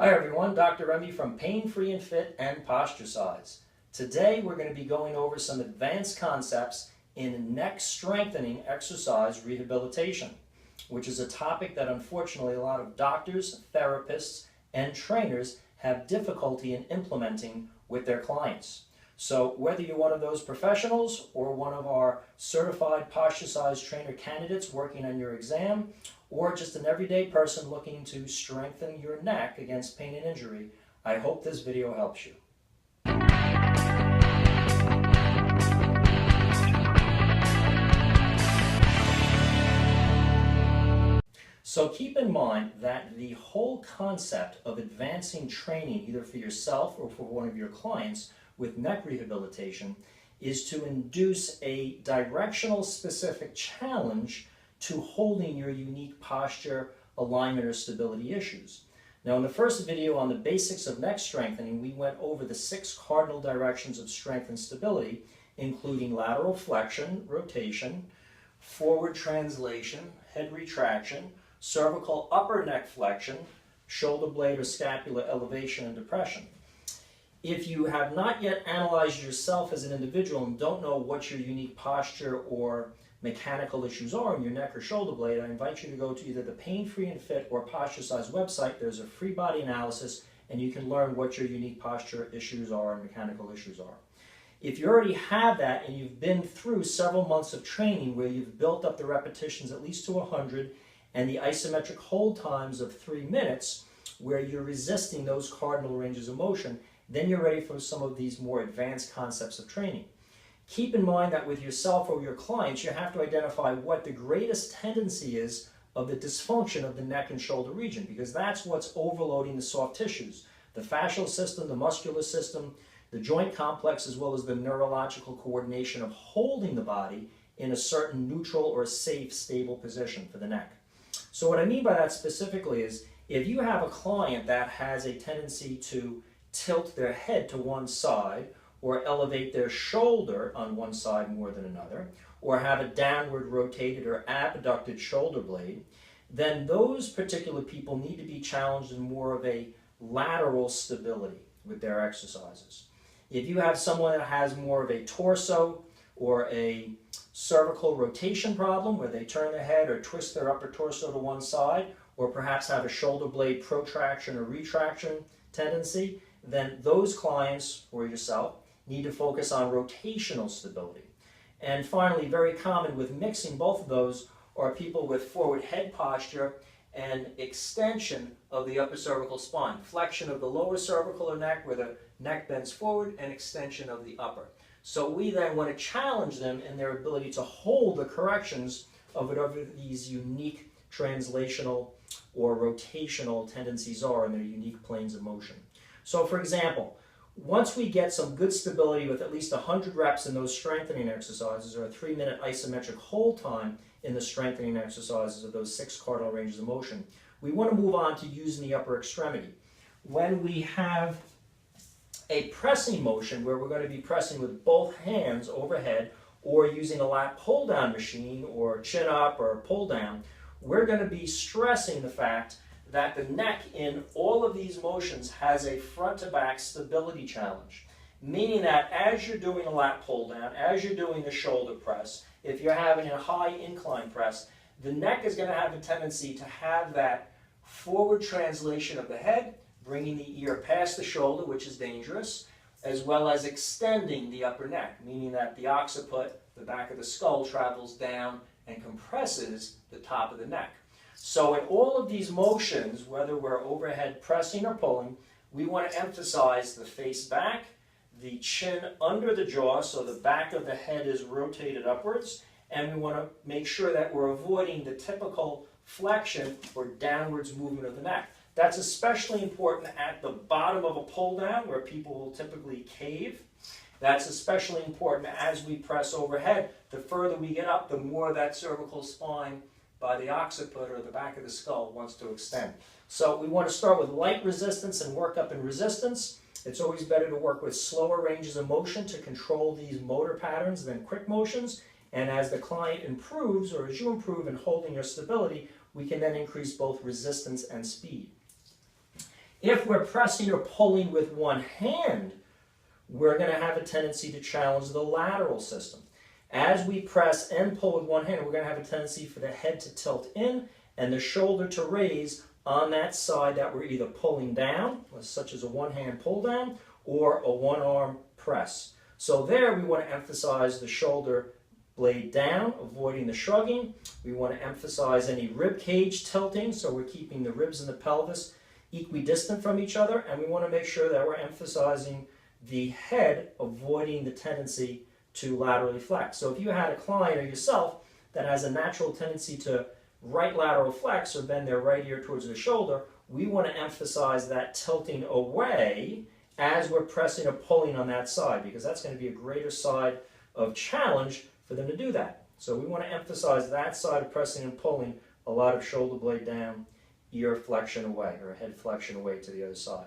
Hi everyone, Dr. Remy from Pain Free and Fit and Posturcise. Today we're going to be going over some advanced concepts in neck strengthening exercise rehabilitation, which is a topic that unfortunately a lot of doctors, therapists, and trainers have difficulty in implementing with their clients. So whether you're one of those professionals or one of our certified Posturcise trainer candidates working on your exam, or just an everyday person looking to strengthen your neck against pain and injury, I hope this video helps you. So keep in mind that the whole concept of advancing training, either for yourself or for one of your clients with neck rehabilitation, is to induce a directional specific challenge to holding your unique posture, alignment, or stability issues. Now, in the first video on the basics of neck strengthening, we went over the 6 cardinal directions of strength and stability, including lateral flexion, rotation, forward translation, head retraction, cervical upper neck flexion, shoulder blade or scapula elevation and depression. If you have not yet analyzed yourself as an individual and don't know what your unique posture or mechanical issues are in your neck or shoulder blade, I invite you to go to either the Pain Free and Fit or Posturcise website. There's a free body analysis and you can learn what your unique posture issues are and mechanical issues are. If you already have that and you've been through several months of training where you've built up the repetitions at least to 100 and the isometric hold times of 3 minutes where you're resisting those cardinal ranges of motion, then you're ready for some of these more advanced concepts of training. Keep in mind that with yourself or your clients, you have to identify what the greatest tendency is of the dysfunction of the neck and shoulder region, because that's what's overloading the soft tissues, the fascial system, the muscular system, the joint complex, as well as the neurological coordination of holding the body in a certain neutral or safe, stable position for the neck. So what I mean by that specifically is if you have a client that has a tendency to tilt their head to one side, or elevate their shoulder on one side more than another, or have a downward rotated or abducted shoulder blade, then those particular people need to be challenged in more of a lateral stability with their exercises. If you have someone that has more of a torso or a cervical rotation problem where they turn their head or twist their upper torso to one side, or perhaps have a shoulder blade protraction or retraction tendency, then those clients or yourself need to focus on rotational stability. And finally, very common with mixing both of those are people with forward head posture and extension of the upper cervical spine, flexion of the lower cervical or neck where the neck bends forward, and extension of the upper. So we then want to challenge them in their ability to hold the corrections of whatever these unique translational or rotational tendencies are in their unique planes of motion. So for example, once we get some good stability with at least 100 reps in those strengthening exercises, or a 3-minute isometric hold time in the strengthening exercises of those 6 cardinal ranges of motion, we want to move on to using the upper extremity. When we have a pressing motion where we're going to be pressing with both hands overhead, or using a lat pull down machine or chin up or pull down, we're going to be stressing the fact that the neck in all of these motions has a front to back stability challenge, meaning that as you're doing a lat pull down, as you're doing the shoulder press, if you're having a high incline press, the neck is going to have a tendency to have that forward translation of the head, bringing the ear past the shoulder, which is dangerous, as well as extending the upper neck, meaning that the occiput, the back of the skull, travels down and compresses the top of the neck. So in all of these motions, whether we're overhead pressing or pulling, we want to emphasize the face back, the chin under the jaw, so the back of the head is rotated upwards, and we want to make sure that we're avoiding the typical flexion or downwards movement of the neck. That's especially important at the bottom of a pull down where people will typically cave. That's especially important as we press overhead. The further we get up, the more that cervical spine by the occiput or the back of the skull wants to extend. So we want to start with light resistance and work up in resistance. It's always better to work with slower ranges of motion to control these motor patterns than quick motions. And as the client improves, or as you improve in holding your stability, we can then increase both resistance and speed. If we're pressing or pulling with one hand, we're going to have a tendency to challenge the lateral system. As we press and pull with one hand, we're going to have a tendency for the head to tilt in and the shoulder to raise on that side that we're either pulling down, such as a one-hand pull down, or a one-arm press. So there we want to emphasize the shoulder blade down, avoiding the shrugging. We want to emphasize any rib cage tilting, so we're keeping the ribs and the pelvis equidistant from each other, and we want to make sure that we're emphasizing the head, avoiding the tendency to laterally flex. So if you had a client or yourself that has a natural tendency to right lateral flex or bend their right ear towards the shoulder, we want to emphasize that tilting away as we're pressing or pulling on that side, because that's going to be a greater side of challenge for them to do that. So we want to emphasize that side of pressing and pulling, a lot of shoulder blade down, ear flexion away, or head flexion away to the other side.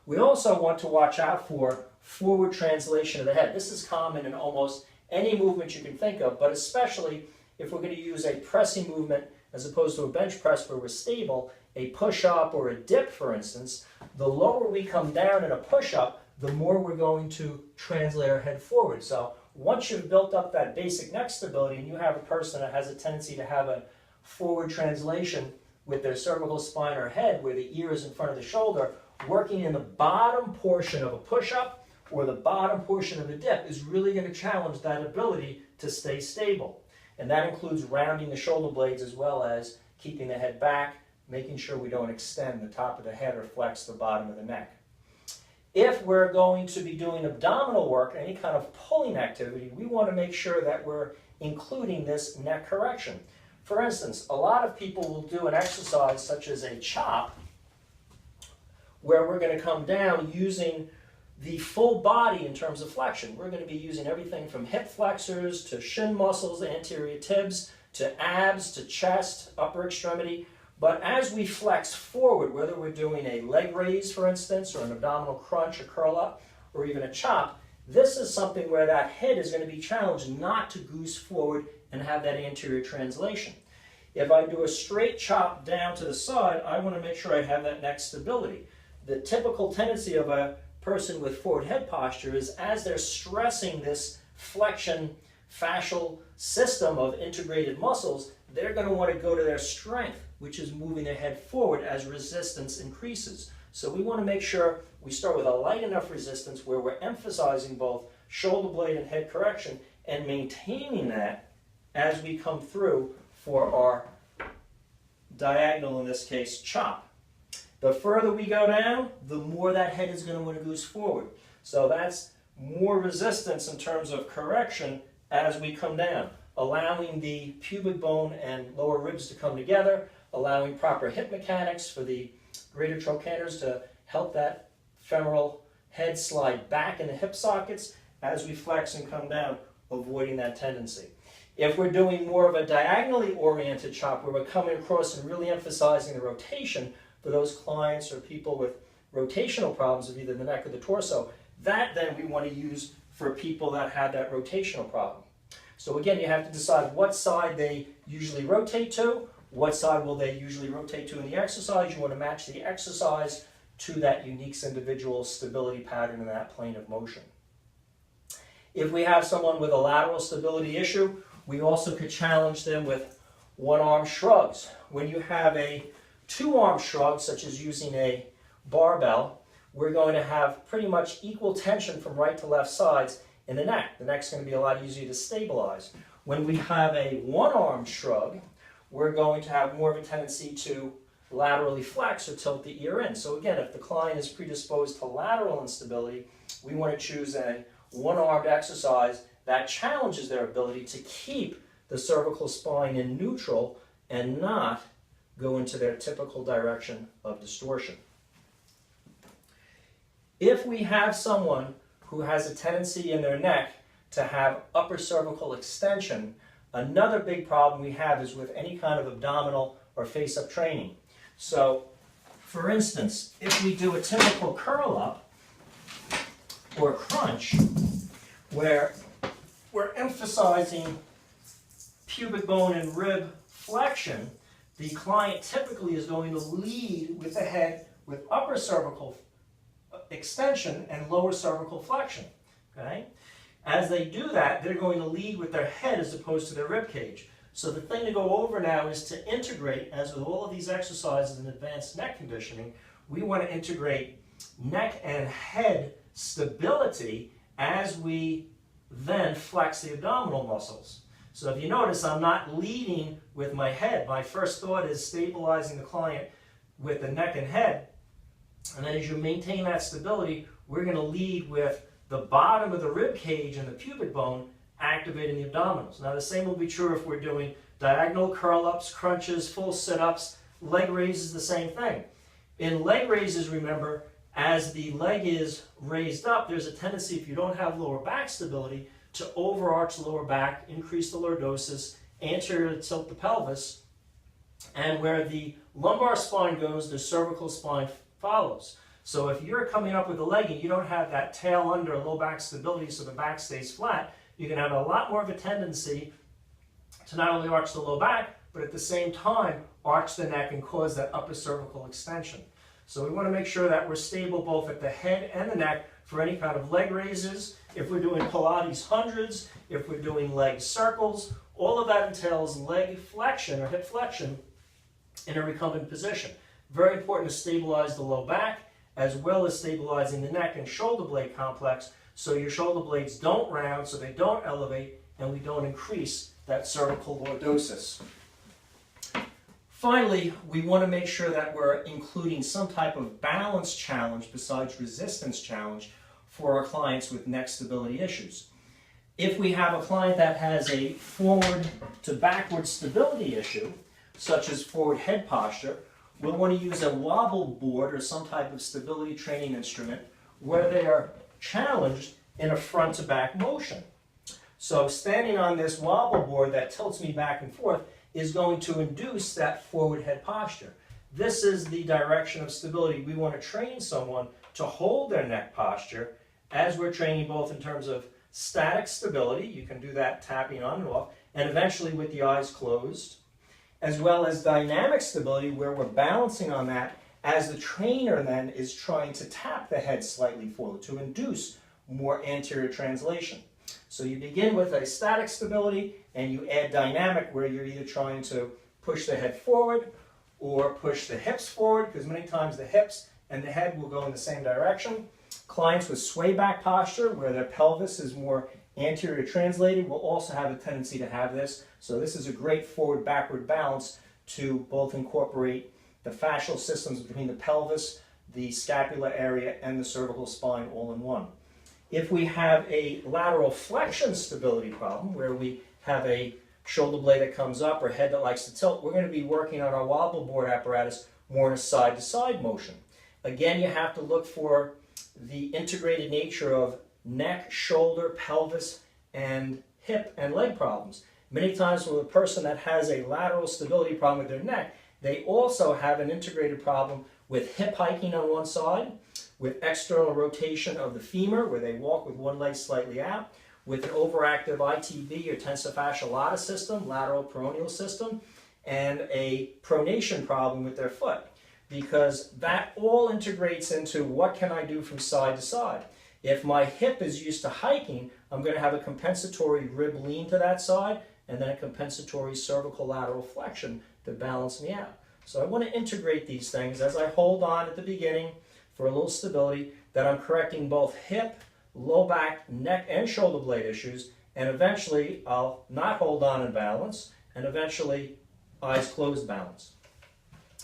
We also want to watch out for forward translation of the head. This is common in almost any movement you can think of, but especially if we're going to use a pressing movement as opposed to a bench press where we're stable, a push-up or a dip, for instance, the lower we come down in a push-up, the more we're going to translate our head forward. So once you've built up that basic neck stability and you have a person that has a tendency to have a forward translation with their cervical spine or head where the ear is in front of the shoulder, working in the bottom portion of a push-up or the bottom portion of a dip is really going to challenge that ability to stay stable. And that includes rounding the shoulder blades as well as keeping the head back, making sure we don't extend the top of the head or flex the bottom of the neck. If we're going to be doing abdominal work, any kind of pulling activity, we want to make sure that we're including this neck correction. For instance, a lot of people will do an exercise such as a chop, where we're going to come down using the full body in terms of flexion. We're going to be using everything from hip flexors to shin muscles, anterior tibs, to abs, to chest, upper extremity. But as we flex forward, whether we're doing a leg raise, for instance, or an abdominal crunch, or curl up, or even a chop, this is something where that head is going to be challenged not to goose forward and have that anterior translation. If I do a straight chop down to the side, I want to make sure I have that neck stability. The typical tendency of a person with forward head posture is as they're stressing this flexion fascial system of integrated muscles, they're going to want to go to their strength, which is moving their head forward as resistance increases. So we want to make sure we start with a light enough resistance where we're emphasizing both shoulder blade and head correction and maintaining that as we come through for our diagonal, in this case, chop. The further we go down, the more that head is going to want to goose forward. So that's more resistance in terms of correction as we come down, allowing the pubic bone and lower ribs to come together, allowing proper hip mechanics for the greater trochanters to help that femoral head slide back in the hip sockets as we flex and come down, avoiding that tendency. If we're doing more of a diagonally oriented chop where we're coming across and really emphasizing the rotation, for those clients or people with rotational problems of either the neck or the torso, that then we want to use for people that have that rotational problem. So again, you have to decide what side they usually rotate to, what side will they usually rotate to in the exercise. You want to match the exercise to that unique individual stability pattern in that plane of motion. If we have someone with a lateral stability issue, we also could challenge them with one-arm shrugs. When you have a two-arm shrug, such as using a barbell, we're going to have pretty much equal tension from right to left sides in the neck. The neck's going to be a lot easier to stabilize. When we have a one-arm shrug, we're going to have more of a tendency to laterally flex or tilt the ear in. So again, if the client is predisposed to lateral instability, we want to choose a one-armed exercise that challenges their ability to keep the cervical spine in neutral and not go into their typical direction of distortion. If we have someone who has a tendency in their neck to have upper cervical extension, another big problem we have is with any kind of abdominal or face-up training. So, for instance, if we do a typical curl-up or crunch, where we're emphasizing pubic bone and rib flexion, the client typically is going to lead with the head with upper cervical extension and lower cervical flexion. Okay? As they do that, they're going to lead with their head as opposed to their rib cage. So the thing to go over now is to integrate, as with all of these exercises in advanced neck conditioning, we want to integrate neck and head stability as we then flex the abdominal muscles. So if you notice, I'm not leading with my head. My first thought is stabilizing the client with the neck and head. And then as you maintain that stability, we're going to lead with the bottom of the rib cage and the pubic bone activating the abdominals. Now the same will be true if we're doing diagonal curl-ups, crunches, full sit-ups, leg raises, the same thing. In leg raises, remember, as the leg is raised up, there's a tendency, if you don't have lower back stability, to overarch the lower back, increase the lordosis, anterior tilt the pelvis, and where the lumbar spine goes, the cervical spine follows. So if you're coming up with a leg and you don't have that tail under low back stability so the back stays flat, you can have a lot more of a tendency to not only arch the low back, but at the same time arch the neck and cause that upper cervical extension. So we want to make sure that we're stable both at the head and the neck for any kind of leg raises. If we're doing Pilates hundreds, if we're doing leg circles, all of that entails leg flexion or hip flexion in a recumbent position. Very important to stabilize the low back as well as stabilizing the neck and shoulder blade complex so your shoulder blades don't round, so they don't elevate, and we don't increase that cervical lordosis. Finally, we want to make sure that we're including some type of balance challenge besides resistance challenge for our clients with neck stability issues. If we have a client that has a forward to backward stability issue, such as forward head posture, we'll want to use a wobble board or some type of stability training instrument where they are challenged in a front to back motion. So standing on this wobble board that tilts me back and forth is going to induce that forward head posture. This is the direction of stability. We want to train someone to hold their neck posture as we're training both in terms of static stability, you can do that tapping on and off, and eventually with the eyes closed, as well as dynamic stability where we're balancing on that as the trainer then is trying to tap the head slightly forward to induce more anterior translation. So you begin with a static stability and you add dynamic where you're either trying to push the head forward or push the hips forward, because many times the hips and the head will go in the same direction. Clients with sway back posture where their pelvis is more anterior translated will also have a tendency to have this. So this is a great forward backward balance to both incorporate the fascial systems between the pelvis, the scapular area, and the cervical spine all in one. If we have a lateral flexion stability problem where we have a shoulder blade that comes up or head that likes to tilt, we're going to be working on our wobble board apparatus more in a side-to-side motion. Again, you have to look for the integrated nature of neck, shoulder, pelvis, and hip and leg problems. Many times with a person that has a lateral stability problem with their neck, they also have an integrated problem with hip hiking on one side, with external rotation of the femur, where they walk with one leg slightly out, with an overactive ITB or tensor fascial lata system, lateral peroneal system, and a pronation problem with their foot, because that all integrates into what can I do from side to side. If my hip is used to hiking, I'm going to have a compensatory rib lean to that side, and then a compensatory cervical lateral flexion to balance me out. So I want to integrate these things as I hold on at the beginning for a little stability, that I'm correcting both hip, low back, neck, and shoulder blade issues, and eventually I'll not hold on and balance, and eventually eyes closed balance.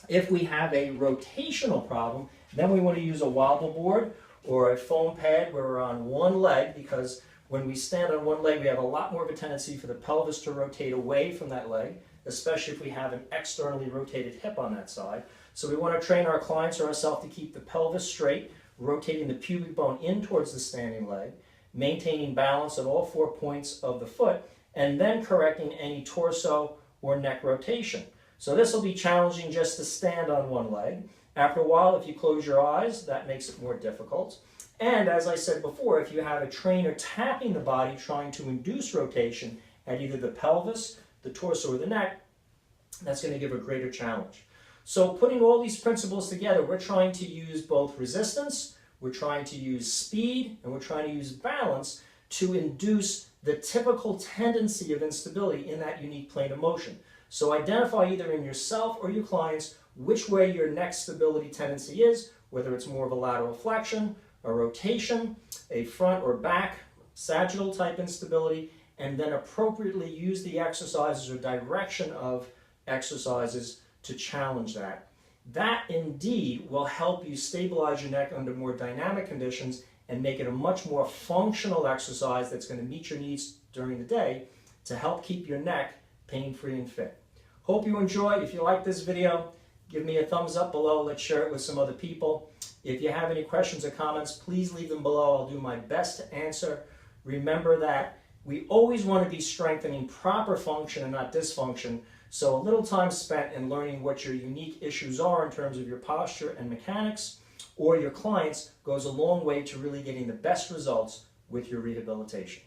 If we have a rotational problem, then we want to use a wobble board or a foam pad where we're on one leg, because when we stand on one leg, we have a lot more of a tendency for the pelvis to rotate away from that leg, especially if we have an externally rotated hip on that side. So we want to train our clients or ourselves to keep the pelvis straight, rotating the pubic bone in towards the standing leg, maintaining balance at all 4 points of the foot, and then correcting any torso or neck rotation. So this will be challenging just to stand on one leg. After a while, if you close your eyes, that makes it more difficult. And as I said before, if you have a trainer tapping the body trying to induce rotation at either the pelvis, the torso, or the neck, that's going to give a greater challenge. So putting all these principles together, we're trying to use both resistance, we're trying to use speed, and we're trying to use balance to induce the typical tendency of instability in that unique plane of motion. So identify either in yourself or your clients which way your neck stability tendency is, whether it's more of a lateral flexion, a rotation, a front or back, sagittal type instability, and then appropriately use the exercises or direction of exercises to challenge that. That indeed will help you stabilize your neck under more dynamic conditions and make it a much more functional exercise that's going to meet your needs during the day to help keep your neck pain-free and fit. Hope you enjoyed. If you like this video, give me a thumbs up below. Let's share it with some other people. If you have any questions or comments, please leave them below. I'll do my best to answer. Remember that we always want to be strengthening proper function and not dysfunction. So a little time spent in learning what your unique issues are in terms of your posture and mechanics or your clients goes a long way to really getting the best results with your rehabilitation.